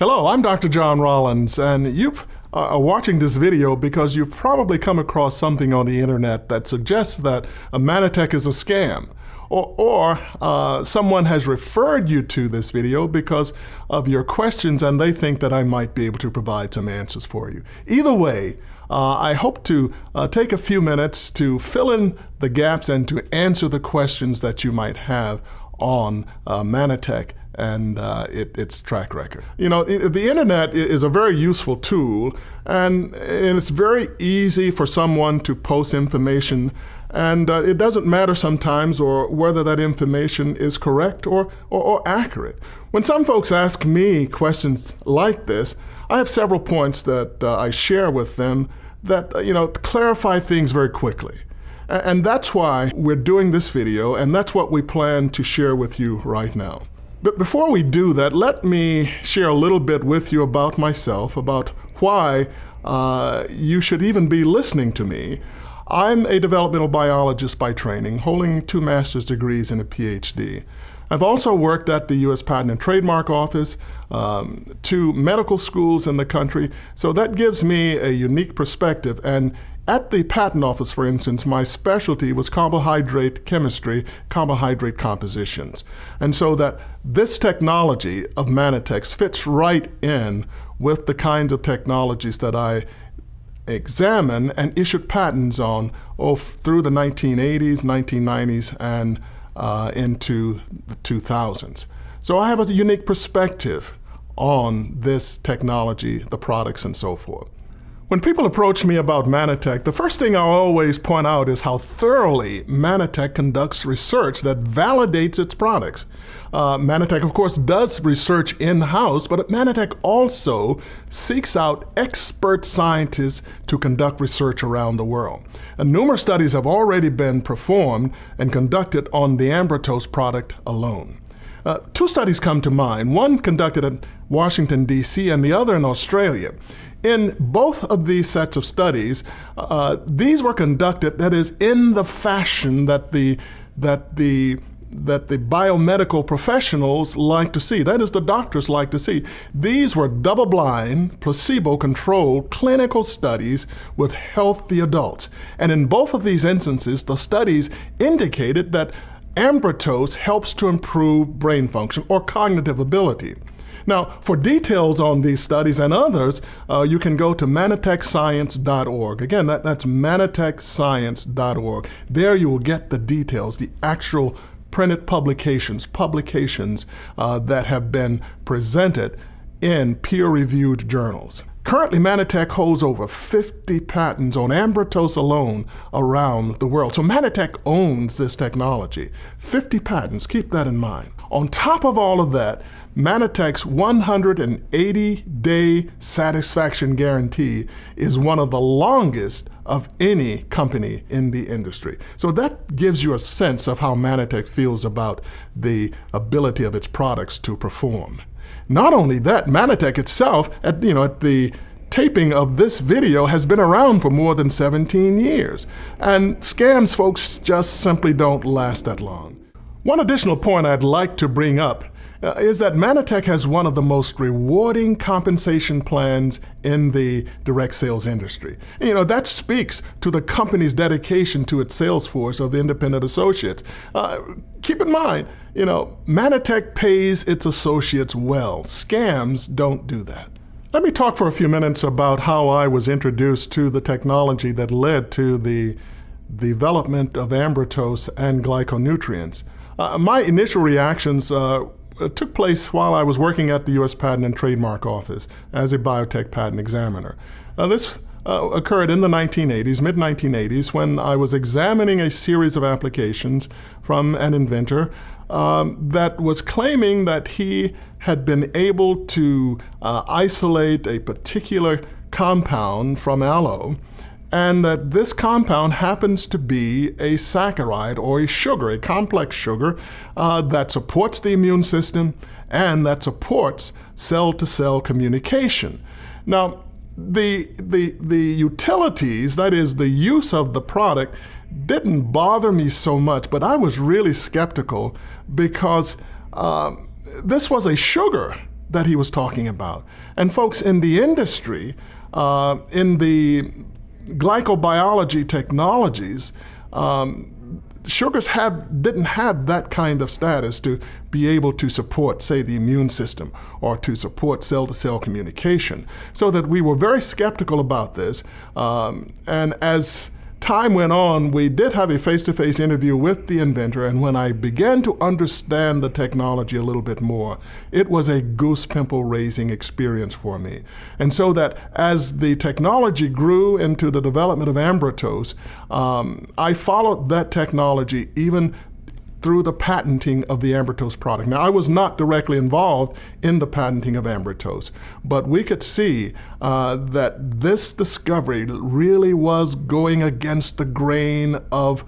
Hello, I'm Dr. John Rollins, and you've are watching this video because you've probably come across something on the internet that suggests that a Mannatech is a scam, or someone has referred you to this video because of your questions and they think that I might be able to provide some answers for you. Either way, I hope to take a few minutes to fill in the gaps and to answer the questions that you might have on Mannatech and its track record. You know, the internet is a very useful tool, and it's very easy for someone to post information, and it doesn't matter sometimes or whether that information is correct or accurate. When some folks ask me questions like this, I have several points that I share with them that clarify things very quickly. And that's why we're doing this video, and that's what we plan to share with you right now. But before we do that, let me share a little bit with you about myself, about why you should even be listening to me. I'm a developmental biologist by training, holding 2 master's degrees and a PhD. I've also worked at the U.S. Patent and Trademark Office, 2 medical schools in the country, so that gives me a unique perspective. And at the Patent Office, for instance, my specialty was carbohydrate chemistry, carbohydrate compositions. And so that this technology of Mannatech fits right in with the kinds of technologies that I examine and issued patents on through the 1980s, 1990s, and into the 2000s. So I have a unique perspective on this technology, the products, and so forth. When people approach me about Mannatech, the first thing I'll always point out is how thoroughly Mannatech conducts research that validates its products. Mannatech, of course, does research in-house, but Mannatech also seeks out expert scientists to conduct research around the world. And numerous studies have already been performed and conducted on the Ambrotose product alone. 2 studies come to mind, one conducted in Washington, D.C., and the other in Australia. In both of these sets of studies, these were conducted, that is, in the fashion that the biomedical professionals like to see, that is, the doctors like to see. These were double-blind, placebo-controlled clinical studies with healthy adults. And in both of these instances, the studies indicated that Ambrotose helps to improve brain function or cognitive ability. Now, for details on these studies and others, you can go to mannatechscience.org. Again, that's mannatechscience.org. There you will get the details, the actual printed publications that have been presented in peer-reviewed journals. Currently, Mannatech holds over 50 patents on Ambrotose alone around the world. So Mannatech owns this technology. 50 patents, keep that in mind. On top of all of that, Mannatech's 180-day satisfaction guarantee is one of the longest of any company in the industry. So that gives you a sense of how Mannatech feels about the ability of its products to perform. Not only that, Mannatech itself, at the taping of this video, has been around for more than 17 years. And scams, folks, just simply don't last that long. One additional point I'd like to bring up is that Mannatech has one of the most rewarding compensation plans in the direct sales industry. That speaks to the company's dedication to its sales force of independent associates. Keep in mind, Mannatech pays its associates well. Scams don't do that. Let me talk for a few minutes about how I was introduced to the technology that led to the development of Ambrotose and glyconutrients. My initial reactions took place while I was working at the U.S. Patent and Trademark Office as a biotech patent examiner. This occurred in the 1980s, mid-1980s, when I was examining a series of applications from an inventor that was claiming that he had been able to isolate a particular compound from aloe, and that this compound happens to be a saccharide or a sugar, a complex sugar that supports the immune system and that supports cell-to-cell communication. Now, the utilities, that is the use of the product, didn't bother me so much, but I was really skeptical because this was a sugar that he was talking about. And folks, in the industry, in the glycobiology technologies, sugars didn't have that kind of status to be able to support, say, the immune system or to support cell-to-cell communication. So that we were very skeptical about this. And as time went on, we did have a face-to-face interview with the inventor, and when I began to understand the technology a little bit more, it was a goose pimple raising experience for me. And so that as the technology grew into the development of ambrotos, I followed that technology even through the patenting of the ambrotos product. Now, I was not directly involved in the patenting of ambrotos, but we could see that this discovery really was going against the grain of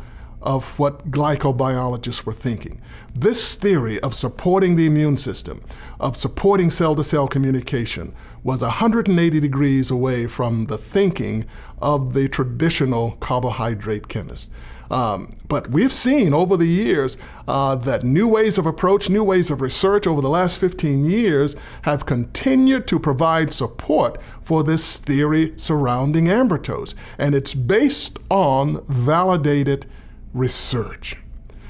what glycobiologists were thinking. This theory of supporting the immune system, of supporting cell-to-cell communication, was 180 degrees away from the thinking of the traditional carbohydrate chemist. But we've seen over the years that new ways of approach, new ways of research over the last 15 years have continued to provide support for this theory surrounding ambrotos. And it's based on validated research.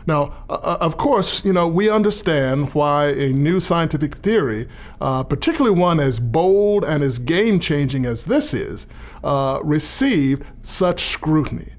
Now, of course, we understand why a new scientific theory, particularly one as bold and as game-changing as this is, received such scrutiny.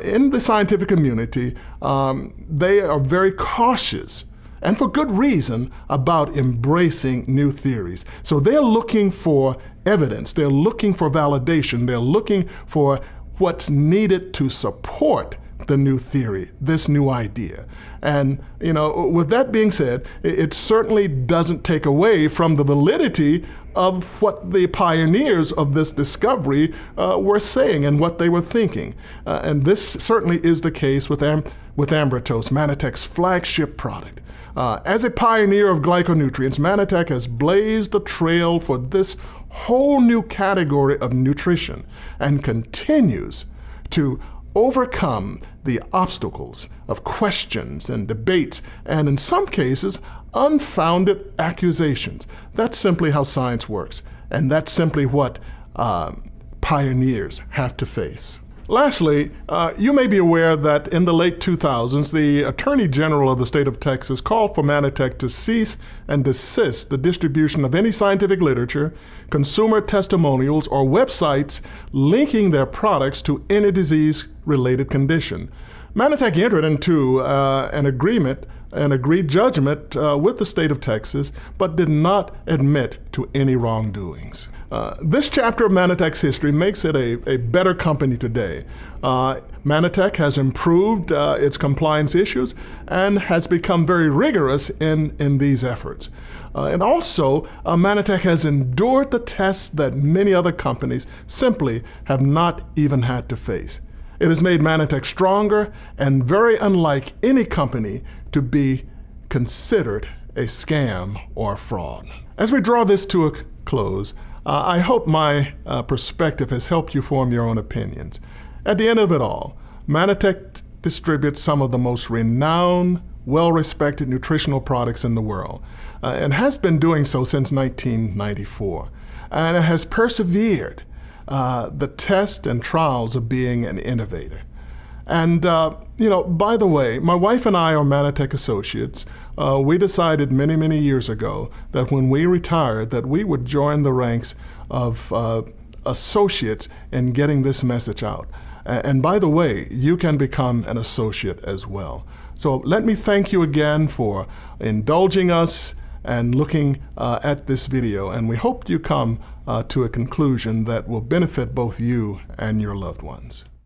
In the scientific community, they are very cautious, and for good reason, about embracing new theories. So they're looking for evidence, they're looking for validation, they're looking for what's needed to support the new theory, this new idea. And, with that being said, it certainly doesn't take away from the validity of what the pioneers of this discovery were saying and what they were thinking. And this certainly is the case with ambrotos, Mannatech's flagship product. As a pioneer of glyconutrients, Mannatech has blazed the trail for this whole new category of nutrition and continues to overcome the obstacles of questions and debates, and in some cases, unfounded accusations. That's simply how science works, and that's simply what pioneers have to face. Lastly, you may be aware that in the late 2000s, the Attorney General of the state of Texas called for Mannatech to cease and desist the distribution of any scientific literature, consumer testimonials, or websites linking their products to any disease-related condition. Mannatech entered into an agreed judgment with the state of Texas, but did not admit to any wrongdoings. This chapter of Mannatech's history makes it a better company today. Mannatech has improved its compliance issues and has become very rigorous in these efforts. And also, Mannatech has endured the tests that many other companies simply have not even had to face. It has made Mannatech stronger and very unlike any company to be considered a scam or fraud. As we draw this to a close, I hope my perspective has helped you form your own opinions. At the end of it all, Mannatech distributes some of the most renowned, well-respected nutritional products in the world, and has been doing so since 1994. And it has persevered the test and trials of being an innovator. And, by the way, my wife and I are Mannatech associates. We decided many, many years ago that when we retired that we would join the ranks of associates in getting this message out. And by the way, you can become an associate as well. So let me thank you again for indulging us and looking at this video. And we hope you come to a conclusion that will benefit both you and your loved ones.